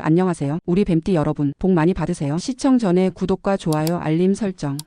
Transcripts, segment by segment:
안녕하세요. 우리 뱀띠 여러분, 복 많이 받으세요. 시청 전에 구독과 좋아요, 알림 설정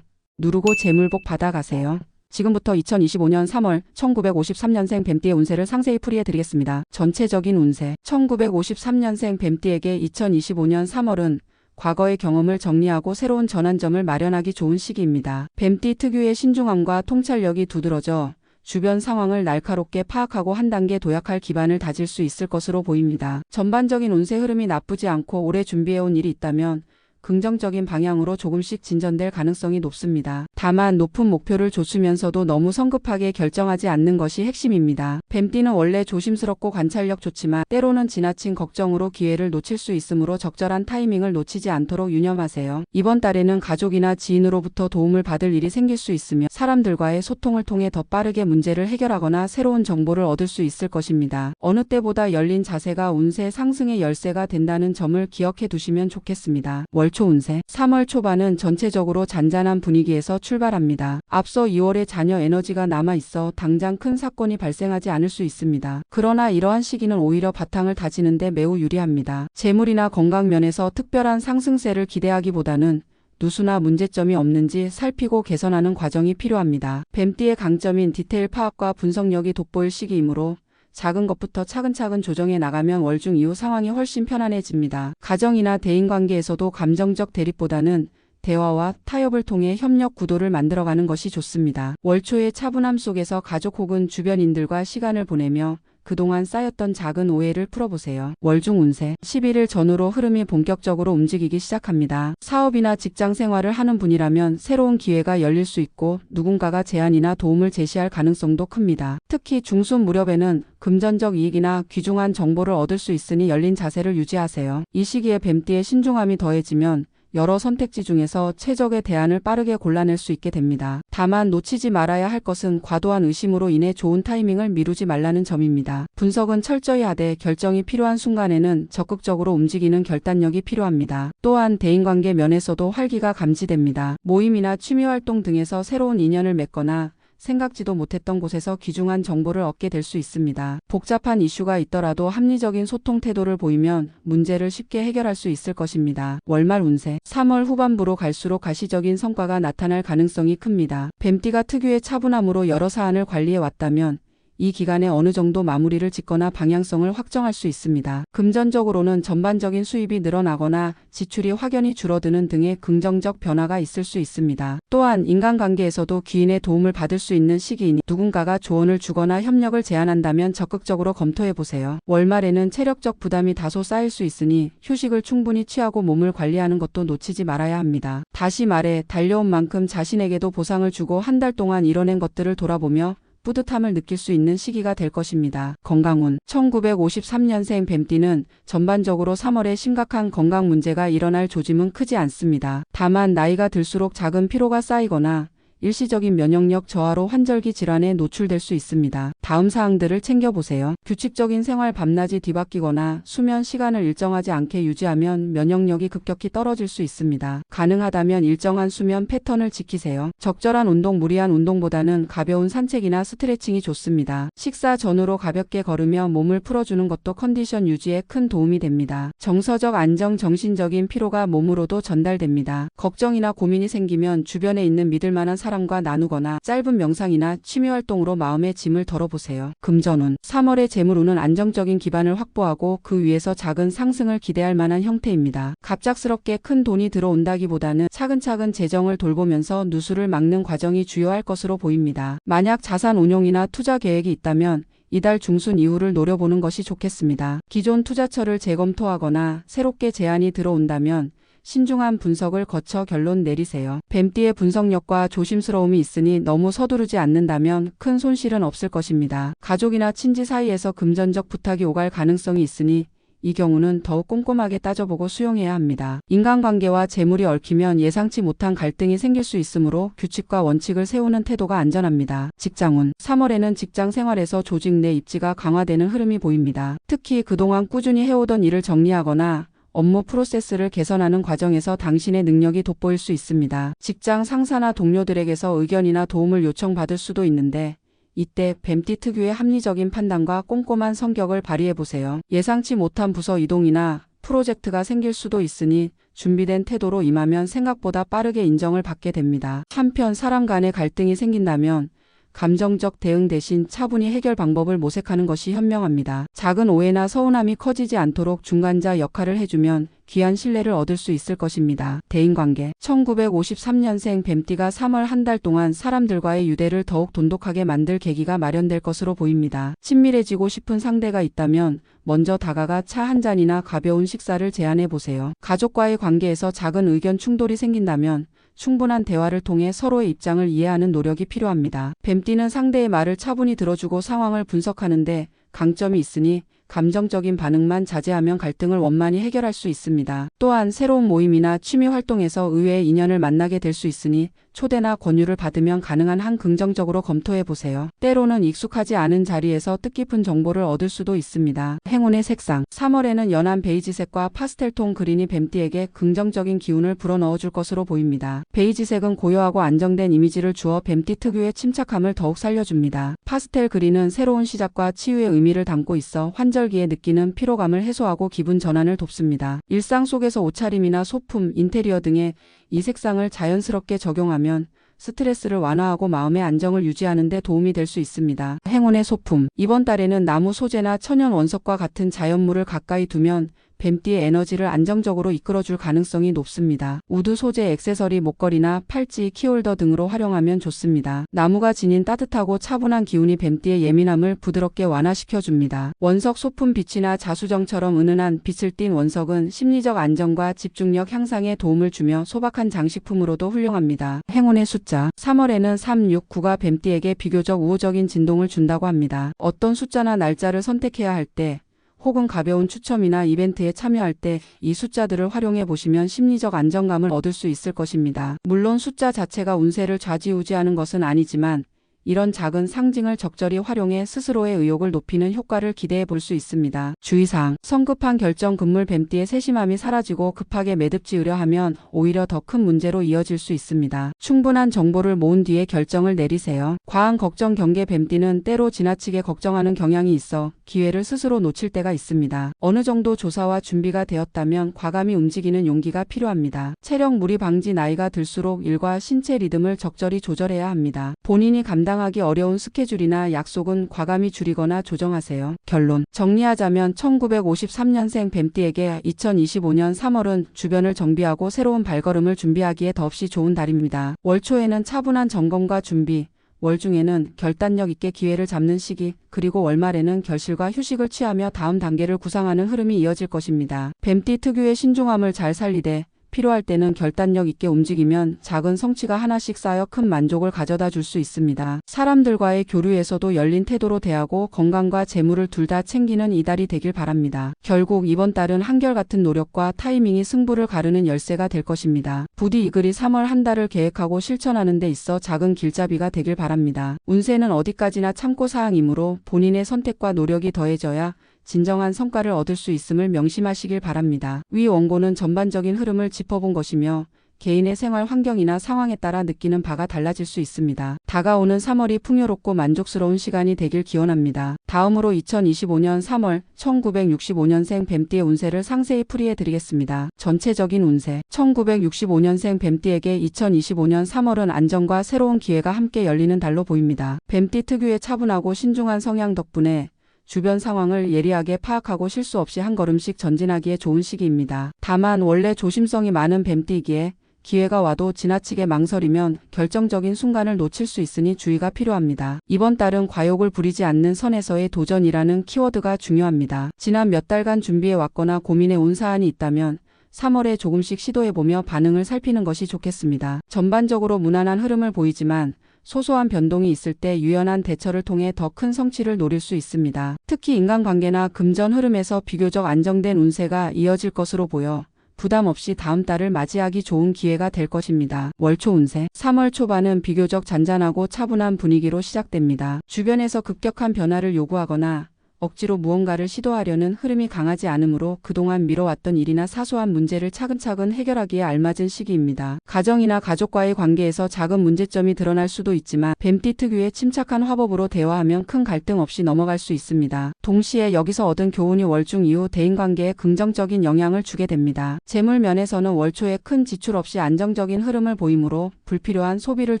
누르고 재물복 받아가세요. 지금부터 2025년 3월 1953년생 뱀띠의 운세를 상세히 풀이해 드리겠습니다. 전체적인 운세. 1953년생 뱀띠에게 2025년 3월은 과거의 경험을 정리하고 새로운 전환점을 마련하기 좋은 시기입니다. 뱀띠 특유의 신중함과 통찰력이 두드러져 주변 상황을 날카롭게 파악하고 한 단계 도약할 기반을 다질 수 있을 것으로 보입니다. 전반적인 운세 흐름이 나쁘지 않고 오래 준비해온 일이 있다면 긍정적인 방향으로 조금씩 진전될 가능성이 높습니다. 다만 높은 목표를 좇으면서도 너무 성급하게 결정하지 않는 것이 핵심입니다. 뱀띠는 원래 조심스럽고 관찰력 좋지만 때로는 지나친 걱정으로 기회를 놓칠 수 있으므로 적절한 타이밍을 놓치지 않도록 유념하세요. 이번 달에는 가족이나 지인으로부터 도움을 받을 일이 생길 수 있으며 사람들과의 소통을 통해 더 빠르게 문제를 해결하거나 새로운 정보를 얻을 수 있을 것입니다. 어느 때보다 열린 자세가 운세 상승의 열쇠가 된다는 점을 기억해 두시면 좋겠습니다. 월초 운세. 3월 초반은 전체적으로 잔잔한 분위기에서 출발합니다. 앞서 2월에 자녀 에너지가 남아있어 당장 큰 사건이 발생하지 않을 수 있습니다. 그러나 이러한 시기는 오히려 바탕을 다지는 데 매우 유리합니다. 재물이나 건강 면에서 특별한 상승세를 기대하기보다는 누수나 문제점이 없는지 살피고 개선하는 과정이 필요합니다. 뱀띠의 강점인 디테일 파악과 분석력이 돋보일 시기이므로 작은 것부터 차근차근 조정해 나가면 월중 이후 상황이 훨씬 편안해집니다. 가정이나 대인관계에서도 감정적 대립보다는 대화와 타협을 통해 협력 구도를 만들어가는 것이 좋습니다. 월초의 차분함 속에서 가족 혹은 주변인들과 시간을 보내며 그동안 쌓였던 작은 오해를 풀어보세요. 월중 운세. 11일 전후로 흐름이 본격적으로 움직이기 시작합니다. 사업이나 직장 생활을 하는 분이라면 새로운 기회가 열릴 수 있고 누군가가 제안이나 도움을 제시할 가능성도 큽니다. 특히 중순 무렵에는 금전적 이익이나 귀중한 정보를 얻을 수 있으니 열린 자세를 유지하세요. 이 시기에 뱀띠의 신중함이 더해지면 여러 선택지 중에서 최적의 대안을 빠르게 골라낼 수 있게 됩니다. 다만 놓치지 말아야 할 것은 과도한 의심으로 인해 좋은 타이밍을 미루지 말라는 점입니다. 분석은 철저히 하되 결정이 필요한 순간에는 적극적으로 움직이는 결단력이 필요합니다. 또한 대인관계 면에서도 활기가 감지됩니다. 모임이나 취미활동 등에서 새로운 인연을 맺거나 생각지도 못했던 곳에서 귀중한 정보를 얻게 될 수 있습니다. 복잡한 이슈가 있더라도 합리적인 소통 태도를 보이면 문제를 쉽게 해결할 수 있을 것입니다. 월말 운세. 3월 후반부로 갈수록 가시적인 성과가 나타날 가능성이 큽니다. 뱀띠가 특유의 차분함으로 여러 사안을 관리해 왔다면 이 기간에 어느 정도 마무리를 짓거나 방향성을 확정할 수 있습니다. 금전적으로는 전반적인 수입이 늘어나거나 지출이 확연히 줄어드는 등의 긍정적 변화가 있을 수 있습니다. 또한 인간관계에서도 귀인의 도움을 받을 수 있는 시기이니 누군가가 조언을 주거나 협력을 제안한다면 적극적으로 검토해보세요. 월말에는 체력적 부담이 다소 쌓일 수 있으니 휴식을 충분히 취하고 몸을 관리하는 것도 놓치지 말아야 합니다. 다시 말해 달려온 만큼 자신에게도 보상을 주고 한 달 동안 이뤄낸 것들을 돌아보며 뿌듯함을 느낄 수 있는 시기가 될 것입니다. 건강운. 1953년생 뱀띠는 전반적으로 3월에 심각한 건강 문제가 일어날 조짐은 크지 않습니다. 다만 나이가 들수록 작은 피로가 쌓이거나 일시적인 면역력 저하로 환절기 질환에 노출될 수 있습니다. 다음 사항들을 챙겨보세요. 규칙적인 생활 밤낮이 뒤바뀌거나 수면 시간을 일정하지 않게 유지하면 면역력이 급격히 떨어질 수 있습니다. 가능하다면 일정한 수면 패턴을 지키세요. 적절한 운동, 무리한 운동보다는 가벼운 산책이나 스트레칭이 좋습니다. 식사 전후로 가볍게 걸으며 몸을 풀어주는 것도 컨디션 유지에 큰 도움이 됩니다. 정서적 안정, 정신적인 피로가 몸으로도 전달됩니다. 걱정이나 고민이 생기면 주변에 있는 믿을 만한 사람과 나누거나 짧은 명상이나 취미활동으로 마음의 짐을 덜어보세요. 금전운. 3월의 재물운은 안정적인 기반을 확보하고 그 위에서 작은 상승을 기대할 만한 형태입니다. 갑작스럽게 큰 돈이 들어온다기보다는 차근차근 재정을 돌보면서 누수를 막는 과정이 주요할 것으로 보입니다. 만약 자산 운용이나 투자 계획이 있다면 이달 중순 이후를 노려보는 것이 좋겠습니다. 기존 투자처를 재검토하거나 새롭게 제안이 들어온다면 신중한 분석을 거쳐 결론 내리세요. 뱀띠의 분석력과 조심스러움이 있으니 너무 서두르지 않는다면 큰 손실은 없을 것입니다. 가족이나 친지 사이에서 금전적 부탁이 오갈 가능성이 있으니 이 경우는 더욱 꼼꼼하게 따져보고 수용해야 합니다. 인간관계와 재물이 얽히면 예상치 못한 갈등이 생길 수 있으므로 규칙과 원칙을 세우는 태도가 안전합니다. 직장운. 3월에는 직장 생활에서 조직 내 입지가 강화되는 흐름이 보입니다. 특히 그동안 꾸준히 해오던 일을 정리하거나 업무 프로세스를 개선하는 과정에서 당신의 능력이 돋보일 수 있습니다. 직장 상사나 동료들에게서 의견이나 도움을 요청받을 수도 있는데 이때 뱀띠 특유의 합리적인 판단과 꼼꼼한 성격을 발휘해보세요. 예상치 못한 부서 이동이나 프로젝트가 생길 수도 있으니 준비된 태도로 임하면 생각보다 빠르게 인정을 받게 됩니다. 한편 사람 간의 갈등이 생긴다면 감정적 대응 대신 차분히 해결 방법을 모색하는 것이 현명합니다. 작은 오해나 서운함이 커지지 않도록 중간자 역할을 해주면 귀한 신뢰를 얻을 수 있을 것입니다. 대인관계 1953년생 뱀띠가 3월 한 달 동안 사람들과의 유대를 더욱 돈독하게 만들 계기가 마련될 것으로 보입니다. 친밀해지고 싶은 상대가 있다면 먼저 다가가 차 한 잔이나 가벼운 식사를 제안해 보세요. 가족과의 관계에서 작은 의견 충돌이 생긴다면 충분한 대화를 통해 서로의 입장을 이해하는 노력이 필요합니다. 뱀띠는 상대의 말을 차분히 들어주고 상황을 분석하는데 강점이 있으니 감정적인 반응만 자제하면 갈등을 원만히 해결할 수 있습니다. 또한 새로운 모임이나 취미 활동에서 의외의 인연을 만나게 될 수 있으니 초대나 권유를 받으면 가능한 한 긍정적으로 검토해 보세요. 때로는 익숙하지 않은 자리에서 뜻깊은 정보를 얻을 수도 있습니다. 행운의 색상 3월에는 연한 베이지색과 파스텔톤 그린이 뱀띠에게 긍정적인 기운을 불어넣어 줄 것으로 보입니다. 베이지색은 고요하고 안정된 이미지를 주어 뱀띠 특유의 침착함을 더욱 살려줍니다. 파스텔 그린은 새로운 시작과 치유의 의미를 담고 있어 환절기에 느끼는 피로감을 해소하고 기분 전환을 돕습니다. 일상 속에서 옷차림이나 소품, 인테리어 등의 이 색상을 자연스럽게 적용하면 스트레스를 완화하고 마음의 안정을 유지하는 데 도움이 될 수 있습니다. 행운의 소품 이번 달에는 나무 소재나 천연 원석과 같은 자연물을 가까이 두면 뱀띠의 에너지를 안정적으로 이끌어줄 가능성이 높습니다. 우드 소재 액세서리 목걸이나 팔찌, 키홀더 등으로 활용하면 좋습니다. 나무가 지닌 따뜻하고 차분한 기운이 뱀띠의 예민함을 부드럽게 완화시켜줍니다. 원석 소품 빛이나 자수정처럼 은은한 빛을 띤 원석은 심리적 안정과 집중력 향상에 도움을 주며 소박한 장식품으로도 훌륭합니다. 행운의 숫자 3월에는 3, 6, 9가 뱀띠에게 비교적 우호적인 진동을 준다고 합니다. 어떤 숫자나 날짜를 선택해야 할 때 혹은 가벼운 추첨이나 이벤트에 참여할 때 이 숫자들을 활용해 보시면 심리적 안정감을 얻을 수 있을 것입니다. 물론 숫자 자체가 운세를 좌지우지하는 것은 아니지만 이런 작은 상징을 적절히 활용해 스스로의 의욕을 높이는 효과를 기대해 볼 수 있습니다. 주의사항 성급한 결정 금물 뱀띠의 세심함이 사라지고 급하게 매듭 지으려 하면 오히려 더 큰 문제로 이어질 수 있습니다. 충분한 정보를 모은 뒤에 결정을 내리세요. 과한 걱정 경계 뱀띠는 때로 지나치게 걱정하는 경향이 있어 기회를 스스로 놓칠 때가 있습니다. 어느 정도 조사와 준비가 되었다면 과감히 움직이는 용기가 필요합니다. 체력 무리 방지 나이가 들수록 일과 신체 리듬을 적절히 조절해야 합니다. 본인이 감당하기 어려운 스케줄이나 약속은 과감히 줄이거나 조정하세요. 결론 정리하자면 1953년생 뱀띠에게 2025년 3월은 주변을 정비하고 새로운 발걸음을 준비하기에 더없이 좋은 달입니다. 월 초에는 차분한 점검과 준비, 월 중에는 결단력 있게 기회를 잡는 시기, 그리고 월말에는 결실과 휴식을 취하며 다음 단계를 구상하는 흐름이 이어질 것입니다. 뱀띠 특유의 신중함을 잘 살리되 필요할 때는 결단력 있게 움직이면 작은 성취가 하나씩 쌓여 큰 만족을 가져다 줄 수 있습니다. 사람들과의 교류에서도 열린 태도로 대하고 건강과 재물을 둘 다 챙기는 이달이 되길 바랍니다. 결국 이번 달은 한결같은 노력과 타이밍이 승부를 가르는 열쇠가 될 것입니다. 부디 이글이 3월 한 달을 계획하고 실천하는 데 있어 작은 길잡이가 되길 바랍니다. 운세는 어디까지나 참고사항이므로 본인의 선택과 노력이 더해져야 진정한 성과를 얻을 수 있음을 명심하시길 바랍니다. 위 원고는 전반적인 흐름을 짚어본 것이며 개인의 생활 환경이나 상황에 따라 느끼는 바가 달라질 수 있습니다. 다가오는 3월이 풍요롭고 만족스러운 시간이 되길 기원합니다. 다음으로 2025년 3월 1965년생 뱀띠의 운세를 상세히 풀이해 드리겠습니다. 전체적인 운세 1965년생 뱀띠에게 2025년 3월은 안정과 새로운 기회가 함께 열리는 달로 보입니다. 뱀띠 특유의 차분하고 신중한 성향 덕분에 주변 상황을 예리하게 파악하고 실수 없이 한 걸음씩 전진하기에 좋은 시기입니다. 다만 원래 조심성이 많은 뱀띠이기에 기회가 와도 지나치게 망설이면 결정적인 순간을 놓칠 수 있으니 주의가 필요합니다. 이번 달은 과욕을 부리지 않는 선에서의 도전이라는 키워드가 중요합니다. 지난 몇 달간 준비해 왔거나 고민해 온 사안이 있다면 3월에 조금씩 시도해보며 반응을 살피는 것이 좋겠습니다. 전반적으로 무난한 흐름을 보이지만 소소한 변동이 있을 때 유연한 대처를 통해 더 큰 성취를 노릴 수 있습니다. 특히 인간관계나 금전 흐름에서 비교적 안정된 운세가 이어질 것으로 보여 부담 없이 다음 달을 맞이하기 좋은 기회가 될 것입니다. 월초 운세 3월 초반은 비교적 잔잔하고 차분한 분위기로 시작됩니다. 주변에서 급격한 변화를 요구하거나 억지로 무언가를 시도하려는 흐름이 강하지 않으므로 그동안 미뤄왔던 일이나 사소한 문제를 차근차근 해결하기에 알맞은 시기입니다. 가정이나 가족과의 관계에서 작은 문제점이 드러날 수도 있지만 뱀띠 특유의 침착한 화법으로 대화하면 큰 갈등 없이 넘어갈 수 있습니다. 동시에 여기서 얻은 교훈이 월중 이후 대인관계에 긍정적인 영향을 주게 됩니다. 재물 면에서는 월초에 큰 지출 없이 안정적인 흐름을 보이므로 불필요한 소비를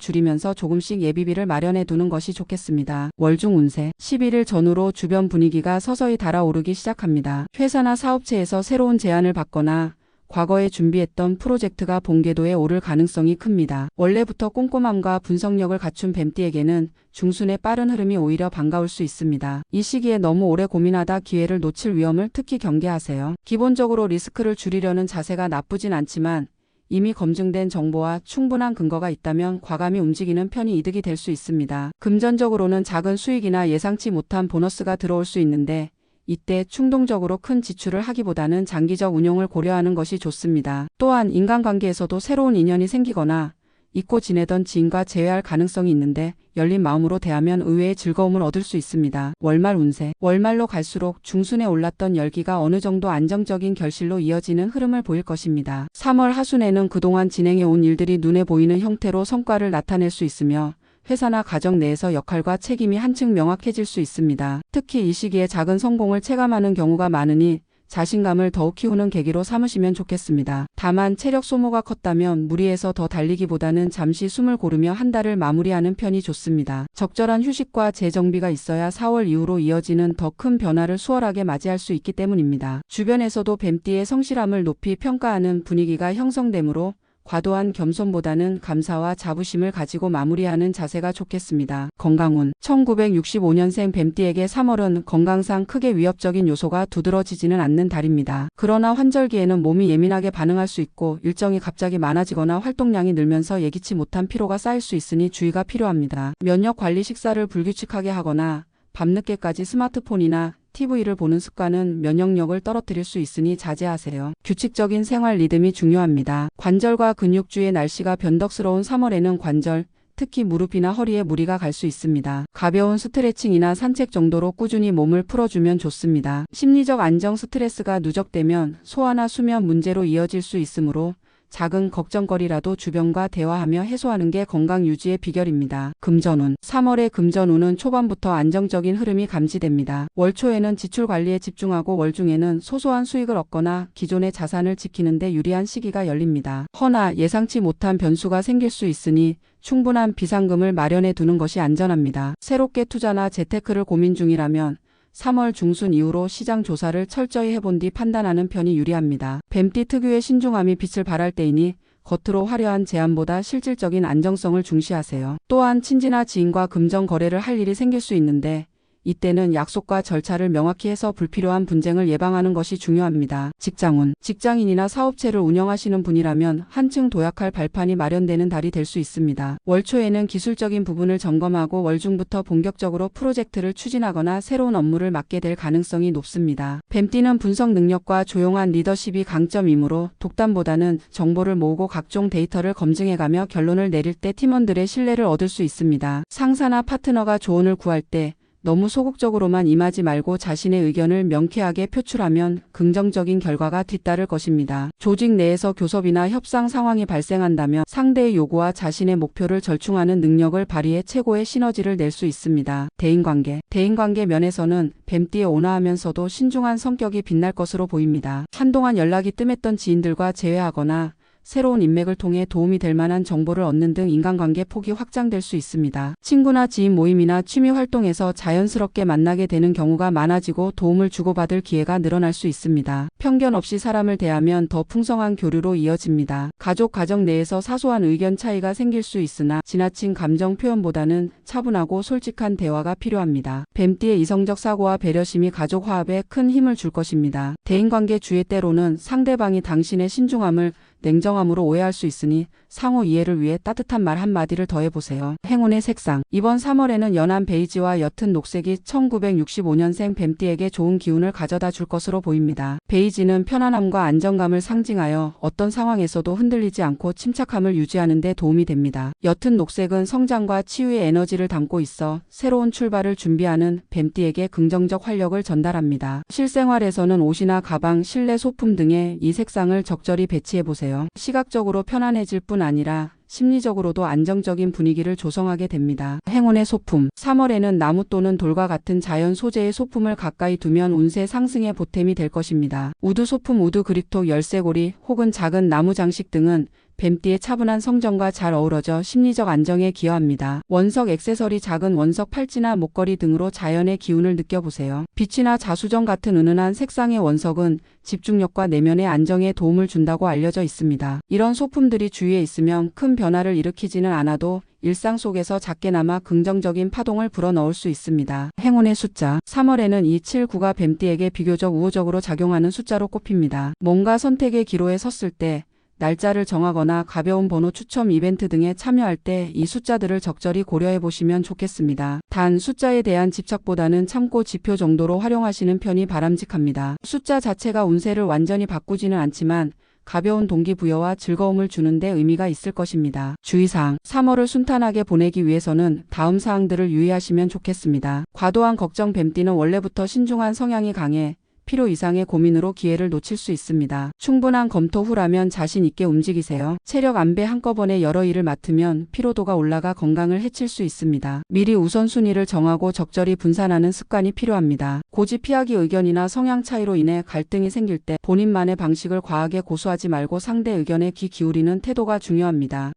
줄이면서 조금씩 예비비를 마련해 두는 것이 좋겠습니다. 월중 운세 11일 전후로 주변 분위기가 서서히 달아오르기 시작합니다. 회사나 사업체에서 새로운 제안을 받거나 과거에 준비했던 프로젝트가 본궤도에 오를 가능성이 큽니다. 원래부터 꼼꼼함과 분석력을 갖춘 뱀띠에게는 중순의 빠른 흐름이 오히려 반가울 수 있습니다. 이 시기에 너무 오래 고민하다 기회를 놓칠 위험을 특히 경계하세요. 기본적으로 리스크를 줄이려는 자세가 나쁘진 않지만 이미 검증된 정보와 충분한 근거가 있다면 과감히 움직이는 편이 이득이 될 수 있습니다. 금전적으로는 작은 수익이나 예상치 못한 보너스가 들어올 수 있는데 이때 충동적으로 큰 지출을 하기보다는 장기적 운용을 고려하는 것이 좋습니다. 또한 인간관계에서도 새로운 인연이 생기거나 잊고 지내던 지인과 재회할 가능성이 있는데 열린 마음으로 대하면 의외의 즐거움을 얻을 수 있습니다. 월말 운세 월말로 갈수록 중순에 올랐던 열기가 어느 정도 안정적인 결실로 이어지는 흐름을 보일 것입니다. 3월 하순에는 그동안 진행해온 일들이 눈에 보이는 형태로 성과를 나타낼 수 있으며 회사나 가정 내에서 역할과 책임이 한층 명확해질 수 있습니다. 특히 이 시기에 작은 성공을 체감하는 경우가 많으니 자신감을 더욱 키우는 계기로 삼으시면 좋겠습니다. 다만 체력 소모가 컸다면 무리해서 더 달리기보다는 잠시 숨을 고르며 한 달을 마무리하는 편이 좋습니다. 적절한 휴식과 재정비가 있어야 4월 이후로 이어지는 더 큰 변화를 수월하게 맞이할 수 있기 때문입니다. 주변에서도 뱀띠의 성실함을 높이 평가하는 분위기가 형성되므로 과도한 겸손보다는 감사와 자부심을 가지고 마무리하는 자세가 좋겠습니다. 건강운 1965년생 뱀띠에게 3월은 건강상 크게 위협적인 요소가 두드러지지는 않는 달입니다. 그러나 환절기에는 몸이 예민하게 반응할 수 있고 일정이 갑자기 많아지거나 활동량이 늘면서 예기치 못한 피로가 쌓일 수 있으니 주의가 필요합니다. 면역 관리 식사를 불규칙하게 하거나 밤늦게까지 스마트폰이나 TV를 보는 습관은 면역력을 떨어뜨릴 수 있으니 자제하세요. 규칙적인 생활 리듬이 중요합니다. 관절과 근육주의 날씨가 변덕스러운 3월에는 관절, 특히 무릎이나 허리에 무리가 갈 수 있습니다. 가벼운 스트레칭이나 산책 정도로 꾸준히 몸을 풀어주면 좋습니다. 심리적 안정 스트레스가 누적되면 소화나 수면 문제로 이어질 수 있으므로 작은 걱정거리라도 주변과 대화하며 해소하는 게 건강 유지의 비결입니다. 금전운 3월의 금전운은 초반부터 안정적인 흐름이 감지됩니다. 월초에는 지출 관리에 집중하고 월중에는 소소한 수익을 얻거나 기존의 자산을 지키는 데 유리한 시기가 열립니다. 허나 예상치 못한 변수가 생길 수 있으니 충분한 비상금을 마련해 두는 것이 안전합니다. 새롭게 투자나 재테크를 고민 중이라면 3월 중순 이후로 시장 조사를 철저히 해본 뒤 판단하는 편이 유리합니다. 뱀띠 특유의 신중함이 빛을 발할 때이니 겉으로 화려한 제안보다 실질적인 안정성을 중시하세요. 또한 친지나 지인과 금전 거래를 할 일이 생길 수 있는데 이때는 약속과 절차를 명확히 해서 불필요한 분쟁을 예방하는 것이 중요합니다. 직장운 직장인이나 사업체를 운영하시는 분이라면 한층 도약할 발판이 마련되는 달이 될 수 있습니다. 월초에는 기술적인 부분을 점검하고 월중부터 본격적으로 프로젝트를 추진하거나 새로운 업무를 맡게 될 가능성이 높습니다. 뱀띠는 분석 능력과 조용한 리더십이 강점이므로 독단보다는 정보를 모으고 각종 데이터를 검증해가며 결론을 내릴 때 팀원들의 신뢰를 얻을 수 있습니다. 상사나 파트너가 조언을 구할 때 너무 소극적으로만 임하지 말고 자신의 의견을 명쾌하게 표출하면 긍정적인 결과가 뒤따를 것입니다. 조직 내에서 교섭이나 협상 상황이 발생한다면 상대의 요구와 자신의 목표를 절충하는 능력을 발휘해 최고의 시너지를 낼 수 있습니다. 대인관계 면에서는 뱀띠의 온화하면서도 신중한 성격이 빛날 것으로 보입니다. 한동안 연락이 뜸했던 지인들과 재회하거나 새로운 인맥을 통해 도움이 될 만한 정보를 얻는 등 인간관계 폭이 확장될 수 있습니다. 친구나 지인 모임이나 취미 활동에서 자연스럽게 만나게 되는 경우가 많아지고 도움을 주고받을 기회가 늘어날 수 있습니다. 편견 없이 사람을 대하면 더 풍성한 교류로 이어집니다. 가정 내에서 사소한 의견 차이가 생길 수 있으나 지나친 감정 표현보다는 차분하고 솔직한 대화가 필요합니다. 뱀띠의 이성적 사고와 배려심이 가족 화합에 큰 힘을 줄 것입니다. 대인관계 주의 때로는 상대방이 당신의 신중함을 냉정함으로 오해할 수 있으니 상호 이해를 위해 따뜻한 말 한마디를 더해보세요. 행운의 색상. 이번 3월에는 연한 베이지와 옅은 녹색이 1965년생 뱀띠에게 좋은 기운을 가져다 줄 것으로 보입니다. 베이지는 편안함과 안정감을 상징하여 어떤 상황에서도 흔들리지 않고 침착함을 유지하는 데 도움이 됩니다. 옅은 녹색은 성장과 치유의 에너지를 담고 있어 새로운 출발을 준비하는 뱀띠에게 긍정적 활력을 전달합니다. 실생활에서는 옷이나 가방, 실내 소품 등에 이 색상을 적절히 배치해보세요. 시각적으로 편안해질 뿐 아니라 심리적으로도 안정적인 분위기를 조성하게 됩니다. 행운의 소품. 3월에는 나무 또는 돌과 같은 자연 소재의 소품을 가까이 두면 운세 상승의 보탬이 될 것입니다. 우드 소품, 우드 그립톡, 열쇠고리 혹은 작은 나무 장식 등은 뱀띠의 차분한 성정과 잘 어우러져 심리적 안정에 기여합니다. 원석 액세서리, 작은 원석 팔찌나 목걸이 등으로 자연의 기운을 느껴보세요. 빛이나 자수정 같은 은은한 색상의 원석은 집중력과 내면의 안정에 도움을 준다고 알려져 있습니다. 이런 소품들이 주위에 있으면 큰 변화를 일으키지는 않아도 일상 속에서 작게나마 긍정적인 파동을 불어넣을 수 있습니다. 행운의 숫자. 3월에는 2, 7, 9가 뱀띠에게 비교적 우호적으로 작용하는 숫자로 꼽힙니다. 뭔가 선택의 기로에 섰을 때, 날짜를 정하거나 가벼운 번호 추첨 이벤트 등에 참여할 때 이 숫자들을 적절히 고려해 보시면 좋겠습니다. 단 숫자에 대한 집착보다는 참고 지표 정도로 활용하시는 편이 바람직합니다. 숫자 자체가 운세를 완전히 바꾸지는 않지만 가벼운 동기부여와 즐거움을 주는 데 의미가 있을 것입니다. 주의사항. 3월을 순탄하게 보내기 위해서는 다음 사항들을 유의하시면 좋겠습니다. 과도한 걱정. 뱀띠는 원래부터 신중한 성향이 강해 필요 이상의 고민으로 기회를 놓칠 수 있습니다. 충분한 검토 후라면 자신 있게 움직이세요. 체력 안배. 한꺼번에 여러 일을 맡으면 피로도가 올라가 건강을 해칠 수 있습니다. 미리 우선순위를 정하고 적절히 분산하는 습관이 필요합니다. 고집 피하기. 의견이나 성향 차이로 인해 갈등이 생길 때 본인만의 방식을 과하게 고수하지 말고 상대 의견에 귀 기울이는 태도가 중요합니다.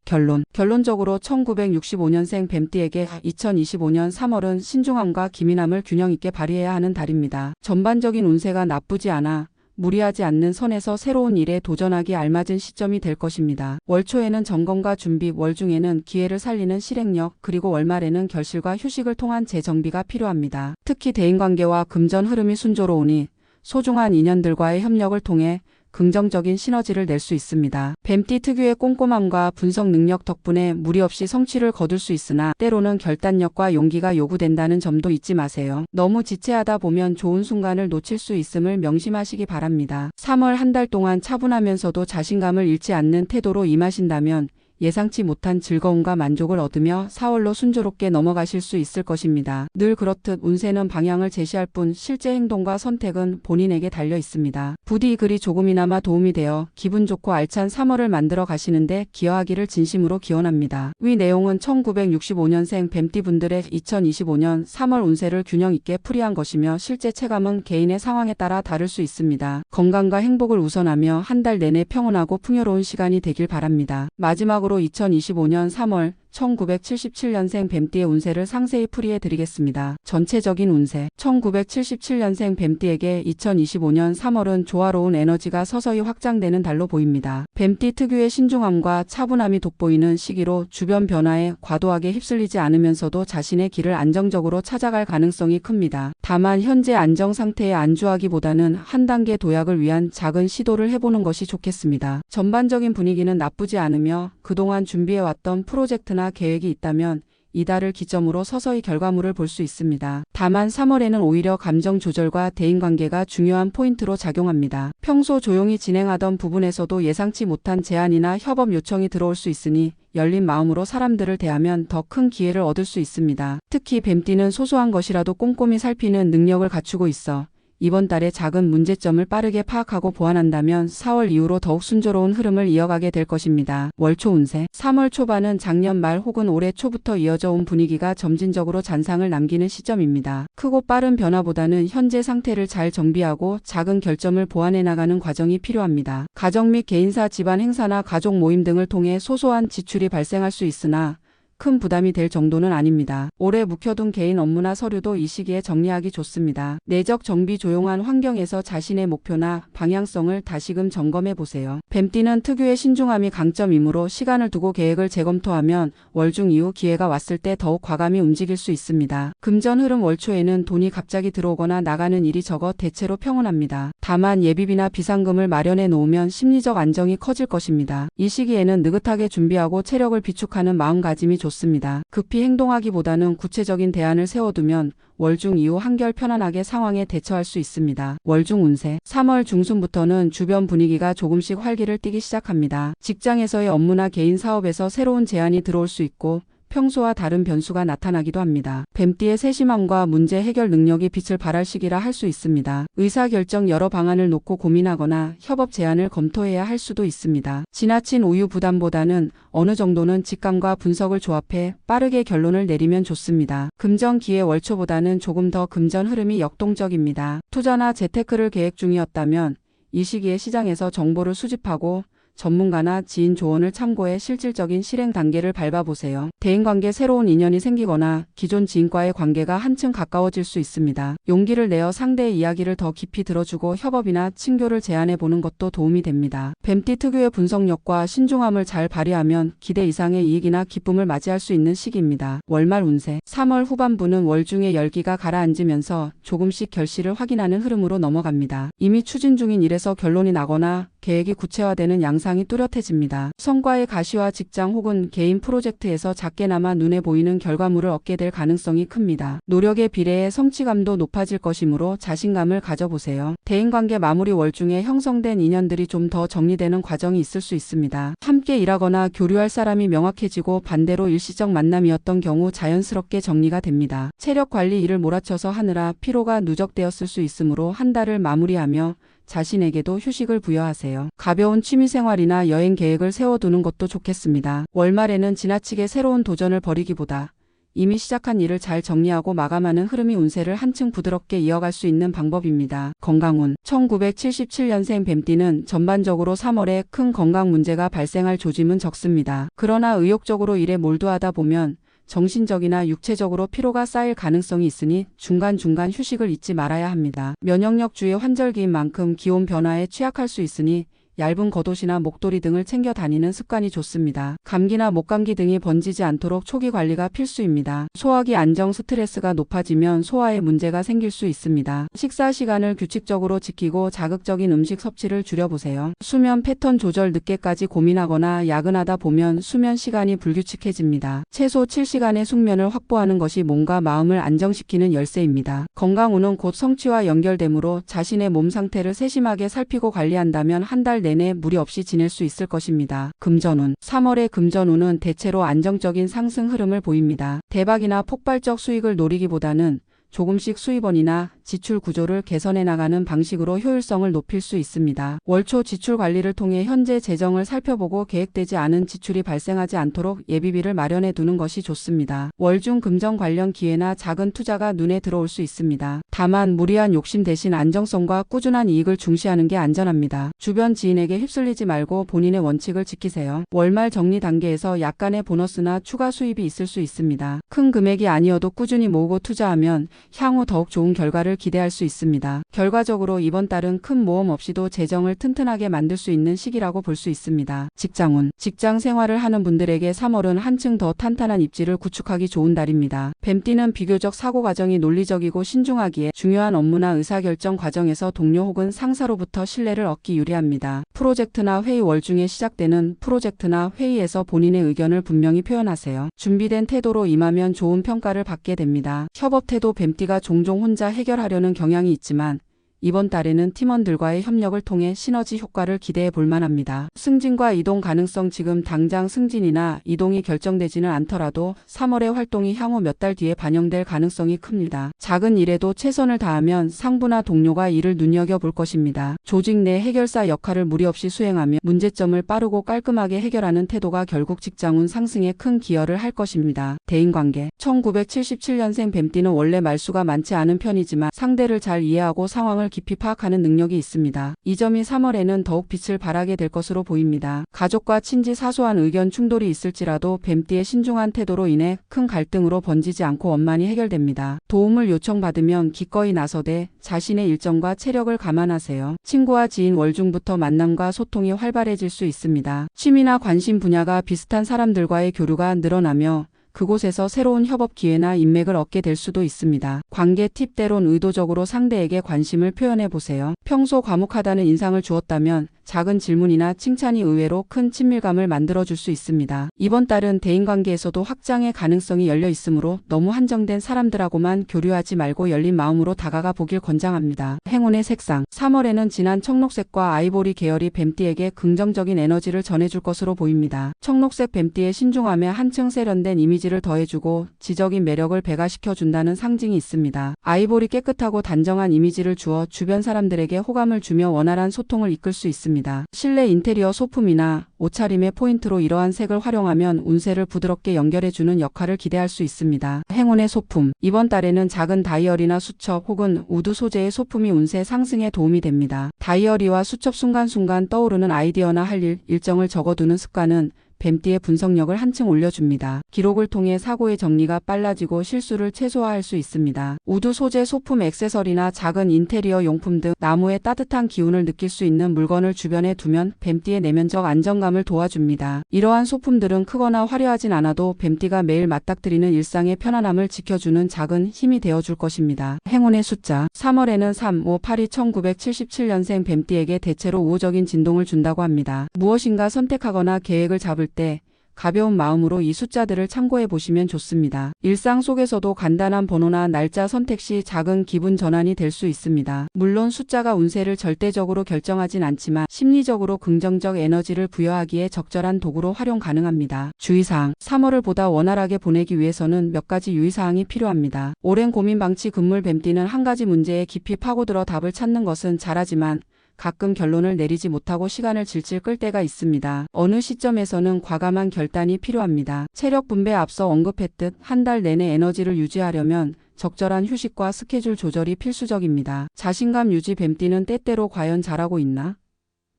결론적으로 1965년생 뱀띠에게 2025년 3월은 신중함과 기민함을 균형 있게 발휘해야 하는 달입니다. 전반적인 운세가 나쁘지 않아 무리하지 않는 선에서 새로운 일에 도전하기 알맞은 시점이 될 것입니다. 월 초에는 점검과 준비, 월 중에는 기회를 살리는 실행력, 그리고 월말에는 결실과 휴식을 통한 재정비가 필요합니다. 특히 대인관계와 금전 흐름이 순조로우니 소중한 인연들과의 협력을 통해 긍정적인 시너지를 낼 수 있습니다. 뱀띠 특유의 꼼꼼함과 분석 능력 덕분에 무리 없이 성취를 거둘 수 있으나 때로는 결단력과 용기가 요구된다는 점도 잊지 마세요. 너무 지체하다 보면 좋은 순간을 놓칠 수 있음을 명심하시기 바랍니다. 3월 한 달 동안 차분하면서도 자신감을 잃지 않는 태도로 임하신다면 예상치 못한 즐거움과 만족을 얻으며 4월로 순조롭게 넘어가실 수 있을 것입니다. 늘 그렇듯 운세는 방향을 제시할 뿐 실제 행동과 선택은 본인에게 달려 있습니다. 부디 이 글이 조금이나마 도움이 되어 기분 좋고 알찬 3월을 만들어 가시는데 기여하기를 진심으로 기원합니다. 위 내용은 1965년생 뱀띠분들의 2025년 3월 운세를 균형 있게 풀이한 것이며 실제 체감은 개인의 상황에 따라 다를 수 있습니다. 건강과 행복을 우선하며 한 달 내내 평온하고 풍요로운 시간이 되길 바랍니다. 마지막으로 2025년 3월 1977년생 뱀띠의 운세를 상세히 풀이해 드리겠습니다. 전체적인 운세. 1977년생 뱀띠에게 2025년 3월은 조화로운 에너지가 서서히 확장되는 달로 보입니다. 뱀띠 특유의 신중함과 차분함이 돋보이는 시기로 주변 변화에 과도하게 휩쓸리지 않으면서도 자신의 길을 안정적으로 찾아갈 가능성이 큽니다. 다만 현재 안정 상태에 안주하기보다는 한 단계 도약을 위한 작은 시도를 해보는 것이 좋겠습니다. 전반적인 분위기는 나쁘지 않으며 그동안 준비해왔던 프로젝트나 계획이 있다면 이달을 기점으로 서서히 결과물을 볼 수 있습니다. 다만 3월에는 오히려 감정 조절과 대인관계가 중요한 포인트로 작용합니다. 평소 조용히 진행하던 부분에서도 예상치 못한 제안이나 협업 요청이 들어올 수 있으니 열린 마음으로 사람들을 대하면 더 큰 기회를 얻을 수 있습니다. 특히 뱀띠는 소소한 것이라도 꼼꼼히 살피는 능력을 갖추고 있어 이번 달의 작은 문제점을 빠르게 파악하고 보완한다면 4월 이후로 더욱 순조로운 흐름을 이어가게 될 것입니다. 월초 운세. 3월 초반은 작년 말 혹은 올해 초부터 이어져 온 분위기가 점진적으로 잔상을 남기는 시점입니다. 크고 빠른 변화보다는 현재 상태를 잘 정비하고 작은 결점을 보완해 나가는 과정이 필요합니다. 가정 및 개인사, 집안 행사나 가족 모임 등을 통해 소소한 지출이 발생할 수 있으나 큰 부담이 될 정도는 아닙니다. 오래 묵혀둔 개인 업무나 서류도 이 시기에 정리하기 좋습니다. 내적 정비 조용한 환경에서 자신의 목표나 방향성을 다시금 점검해 보세요. 뱀띠는 특유의 신중함이 강점이므로 시간을 두고 계획을 재검토하면 월중 이후 기회가 왔을 때 더욱 과감히 움직일 수 있습니다. 금전 흐름 월초에는 돈이 갑자기 들어오거나 나가는 일이 적어 대체로 평온합니다. 다만 예비비나 비상금을 마련해 놓으면 심리적 안정이 커질 것입니다. 이 시기에는 느긋하게 준비하고 체력을 비축하는 마음가짐이 좋습니다. 급히 행동하기보다는 구체적인 대안을 세워두면 월중 이후 한결 편안하게 상황에 대처할 수 있습니다. 월중 운세 3월 중순부터는 주변 분위기가 조금씩 활기를 띠기 시작합니다. 직장에서의 업무나 개인 사업에서 새로운 제안이 들어올 수 있고 평소와 다른 변수가 나타나기도 합니다. 뱀띠의 세심함과 문제 해결 능력이 빛을 발할 시기라 할 수 있습니다. 의사결정 여러 방안을 놓고 고민하거나 협업 제안을 검토해야 할 수도 있습니다. 지나친 우유 부담보다는 어느 정도는 직감과 분석을 조합해 빠르게 결론을 내리면 좋습니다. 금전 기회 월초보다는 조금 더 금전 흐름이 역동적입니다. 투자나 재테크를 계획 중이었다면 이 시기에 시장에서 정보를 수집하고 전문가나 지인 조언을 참고해 실질적인 실행 단계를 밟아보세요. 대인관계 새로운 인연이 생기거나 기존 지인과의 관계가 한층 가까워질 수 있습니다. 용기를 내어 상대의 이야기를 더 깊이 들어주고 협업이나 친교를 제안해 보는 것도 도움이 됩니다. 뱀띠 특유의 분석력과 신중함을 잘 발휘하면 기대 이상의 이익이나 기쁨을 맞이할 수 있는 시기입니다. 월말 운세 3월 후반부는 월중의 열기가 가라앉으면서 조금씩 결실을 확인하는 흐름으로 넘어갑니다. 이미 추진 중인 일에서 결론이 나거나 계획이 구체화되는 양상이 뚜렷해집니다. 성과의 가시와 직장 혹은 개인 프로젝트에서 작게나마 눈에 보이는 결과물을 얻게 될 가능성이 큽니다. 노력에 비례해 성취감도 높아질 것이므로 자신감을 가져보세요. 대인관계 마무리 월중에 형성된 인연들이 좀 더 정리되는 과정이 있을 수 있습니다. 함께 일하거나 교류할 사람이 명확해지고 반대로 일시적 만남이었던 경우 자연스럽게 정리가 됩니다. 체력 관리 일을 몰아쳐서 하느라 피로가 누적되었을 수 있으므로 한 달을 마무리하며 자신에게도 휴식을 부여하세요. 가벼운 취미생활이나 여행 계획을 세워두는 것도 좋겠습니다. 월말에는 지나치게 새로운 도전을 벌이기보다 이미 시작한 일을 잘 정리하고 마감하는 흐름이 운세를 한층 부드럽게 이어갈 수 있는 방법입니다. 건강운 1977년생 뱀띠는 전반적으로 3월에 큰 건강 문제가 발생할 조짐은 적습니다. 그러나 의욕적으로 일에 몰두하다 보면 정신적이나 육체적으로 피로가 쌓일 가능성이 있으니 중간중간 휴식을 잊지 말아야 합니다. 면역력 주의 환절기인 만큼 기온 변화에 취약할 수 있으니 얇은 겉옷이나 목도리 등을 챙겨 다니는 습관이 좋습니다. 감기나 목감기 등이 번지지 않도록 초기 관리가 필수입니다. 소화기 안정 스트레스가 높아지면 소화에 문제가 생길 수 있습니다. 식사 시간을 규칙적으로 지키고 자극적인 음식 섭취를 줄여보세요. 수면 패턴 조절 늦게까지 고민하거나 야근하다 보면 수면 시간이 불규칙해집니다. 최소 7시간의 숙면을 확보하는 것이 몸과 마음을 안정시키는 열쇠입니다. 건강운은 곧 성취와 연결되므로 자신의 몸 상태를 세심하게 살피고 관리한다면 한 달 내내 무리 없이 지낼 수 있을 것입니다. 금전운 3월의 금전운은 대체로 안정적인 상승 흐름을 보입니다. 대박이나 폭발적 수익을 노리기보다는 조금씩 수입원이나 지출 구조를 개선해 나가는 방식으로 효율성을 높일 수 있습니다. 월초 지출 관리를 통해 현재 재정을 살펴보고 계획되지 않은 지출이 발생하지 않도록 예비비를 마련해 두는 것이 좋습니다. 월중 금전 관련 기회나 작은 투자가 눈에 들어올 수 있습니다. 다만 무리한 욕심 대신 안정성과 꾸준한 이익을 중시하는 게 안전합니다. 주변 지인에게 휩쓸리지 말고 본인의 원칙을 지키세요. 월말 정리 단계에서 약간의 보너스나 추가 수입이 있을 수 있습니다. 큰 금액이 아니어도 꾸준히 모으고 투자하면 향후 더욱 좋은 결과를 기대할 수 있습니다. 결과적으로 이번 달은 큰 모험 없이도 재정을 튼튼하게 만들 수 있는 시기라고 볼 수 있습니다. 직장운 직장 생활을 하는 분들에게 3월은 한층 더 탄탄한 입지를 구축하기 좋은 달입니다. 뱀띠는 비교적 사고 과정이 논리적이고 신중하기에 중요한 업무나 의사결정 과정에서 동료 혹은 상사로부터 신뢰를 얻기 유리합니다. 프로젝트나 회의 월중에 시작되는 프로젝트나 회의에서 본인의 의견을 분명히 표현하세요. 준비된 태도로 임하면 좋은 평가를 받게 됩니다. 협업 태도 뱀띠가 종종 혼자 해결하려는 경향이 있지만 이번 달에는 팀원들과의 협력을 통해 시너지 효과를 기대해 볼 만합니다. 승진과 이동 가능성 지금 당장 승진이나 이동이 결정되지는 않더라도 3월의 활동이 향후 몇 달 뒤에 반영될 가능성이 큽니다. 작은 일에도 최선을 다하면 상부나 동료가 이를 눈여겨볼 것입니다. 조직 내 해결사 역할을 무리 없이 수행하며 문제점을 빠르고 깔끔하게 해결하는 태도가 결국 직장운 상승에 큰 기여를 할 것입니다. 대인관계 1977년생 뱀띠는 원래 말수가 많지 않은 편이지만 상대를 잘 이해하고 상황을 상황을 깊이 파악하는 능력이 있습니다. 이 점이 3월에는 더욱 빛을 발하게 될 것으로 보입니다. 가족과 친지 사소한 의견 충돌이 있을지라도 뱀띠의 신중한 태도로 인해 큰 갈등으로 번지지 않고 원만히 해결됩니다. 도움을 요청받으면 기꺼이 나서되 자신의 일정과 체력을 감안하세요. 친구와 지인 월중부터 만남과 소통이 활발해질 수 있습니다. 취미나 관심 분야가 비슷한 사람들과의 교류가 늘어나며 그곳에서 새로운 협업 기회나 인맥을 얻게 될 수도 있습니다. 관계 팁 때론 의도적으로 상대에게 관심을 표현해 보세요. 평소 과묵하다는 인상을 주었다면 작은 질문이나 칭찬이 의외로 큰 친밀감을 만들어줄 수 있습니다. 이번 달은 대인관계에서도 확장의 가능성이 열려 있으므로 너무 한정된 사람들하고만 교류하지 말고 열린 마음으로 다가가 보길 권장합니다. 행운의 색상 3월에는 진한 청록색과 아이보리 계열이 뱀띠에게 긍정적인 에너지를 전해줄 것으로 보입니다. 청록색 뱀띠의 신중함에 한층 세련된 이미지를 더해주고 지적인 매력을 배가시켜준다는 상징이 있습니다. 아이보리 깨끗하고 단정한 이미지를 주어 주변 사람들에게 호감을 주며 원활한 소통을 이끌 수 있습니다. 실내 인테리어 소품이나 옷차림의 포인트로 이러한 색을 활용하면 운세를 부드럽게 연결해주는 역할을 기대할 수 있습니다. 행운의 소품 이번 달에는 작은 다이어리나 수첩 혹은 우드 소재의 소품이 운세 상승에 도움이 됩니다. 다이어리와 수첩 순간순간 떠오르는 아이디어나 할 일, 일정을 적어두는 습관은 뱀띠의 분석력을 한층 올려줍니다. 기록을 통해 사고의 정리가 빨라지고 실수를 최소화할 수 있습니다. 우드 소재 소품 액세서리나 작은 인테리어 용품 등 나무의 따뜻한 기운을 느낄 수 있는 물건을 주변에 두면 뱀띠의 내면적 안정감을 도와줍니다. 이러한 소품들은 크거나 화려하진 않아도 뱀띠가 매일 맞닥뜨리는 일상의 편안함을 지켜주는 작은 힘이 되어줄 것입니다. 행운의 숫자 3월에는 3, 5, 8이 1977년생 뱀띠에게 대체로 우호적인 진동을 준다고 합니다. 무엇인가 선택하거나 계획을 잡을 때 가벼운 마음으로 이 숫자들을 참고해 보시면 좋습니다. 일상 속에서도 간단한 번호나 날짜 선택 시 작은 기분 전환이 될 수 있습니다. 물론 숫자가 운세를 절대적으로 결정하진 않지만 심리적으로 긍정적 에너지를 부여하기에 적절한 도구로 활용 가능합니다. 주의사항 3월을 보다 원활하게 보내기 위해서는 몇 가지 유의사항이 필요합니다. 오랜 고민 방치 금물 뱀띠는 한 가지 문제에 깊이 파고들어 답을 찾는 것은 잘하지만 가끔 결론을 내리지 못하고 시간을 질질 끌 때가 있습니다. 어느 시점에서는 과감한 결단이 필요합니다. 체력 분배에 앞서 언급했듯 한 달 내내 에너지를 유지하려면 적절한 휴식과 스케줄 조절이 필수적입니다. 자신감 유지 뱀띠는 때때로 과연 잘하고 있나?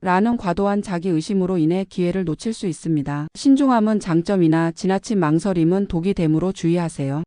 라는 과도한 자기의심으로 인해 기회를 놓칠 수 있습니다. 신중함은 장점이나 지나친 망설임은 독이 되므로 주의하세요.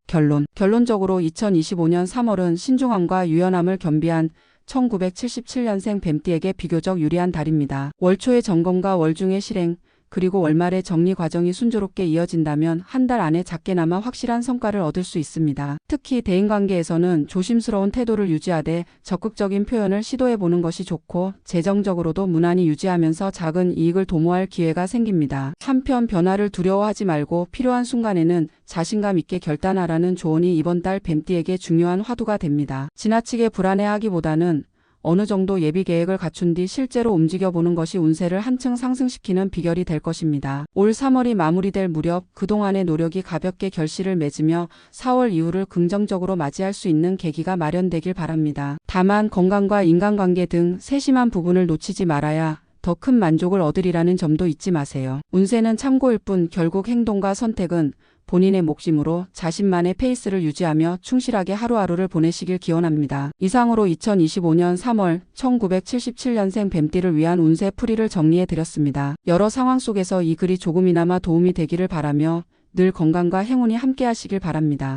결론적으로 2025년 3월은 신중함과 유연함을 겸비한 1977년생 뱀띠에게 비교적 유리한 달입니다. 월초의 점검과 월중의 실행, 그리고 월말의 정리 과정이 순조롭게 이어진다면 한 달 안에 작게나마 확실한 성과를 얻을 수 있습니다. 특히 대인관계에서는 조심스러운 태도를 유지하되 적극적인 표현을 시도해보는 것이 좋고 재정적으로도 무난히 유지하면서 작은 이익을 도모할 기회가 생깁니다. 한편 변화를 두려워하지 말고 필요한 순간에는 자신감 있게 결단하라는 조언이 이번 달 뱀띠에게 중요한 화두가 됩니다. 지나치게 불안해하기보다는 어느 정도 예비 계획을 갖춘 뒤 실제로 움직여보는 것이 운세를 한층 상승시키는 비결이 될 것입니다. 올 3월이 마무리될 무렵 그동안의 노력이 가볍게 결실을 맺으며 4월 이후를 긍정적으로 맞이할 수 있는 계기가 마련되길 바랍니다. 다만 건강과 인간관계 등 세심한 부분을 놓치지 말아야 더 큰 만족을 얻으리라는 점도 잊지 마세요. 운세는 참고일 뿐 결국 행동과 선택은 본인의 몫이므로 자신만의 페이스를 유지하며 충실하게 하루하루를 보내시길 기원합니다. 이상으로 2025년 3월 1977년생 뱀띠를 위한 운세 풀이를 정리해드렸습니다. 여러 상황 속에서 이 글이 조금이나마 도움이 되기를 바라며 늘 건강과 행운이 함께하시길 바랍니다.